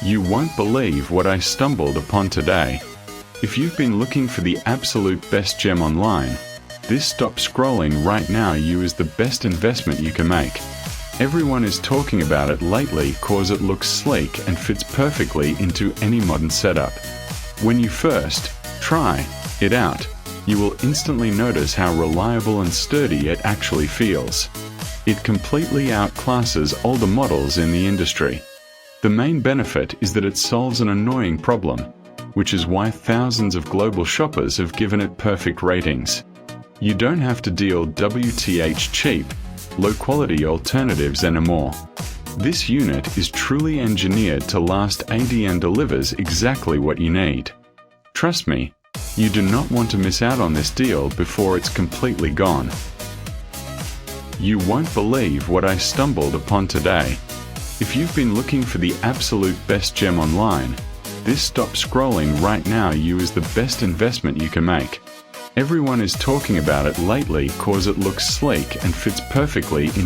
You won't believe what I stumbled upon today. If you've been looking for the absolute best gem online, this stop scrolling right now is the best investment you can make. Everyone is talking about it lately cause it looks sleek and fits perfectly into any modern setup. When you first try it out, you will instantly notice how reliable and sturdy it actually feels. It completely outclasses older models in the industry. The main benefit is that it solves an annoying problem, which is why thousands of global shoppers have given it perfect ratings. You don't have to deal WTH cheap, low-quality alternatives anymore. This unit is truly engineered to last and delivers exactly what you need. Trust me, you do not want to miss out on this deal before it's completely gone. You won't believe what I stumbled upon today. If you've been looking for the absolute best gem online, this stop scrolling right now is the best investment you can make. Everyone is talking about it lately cause it looks sleek and fits perfectly in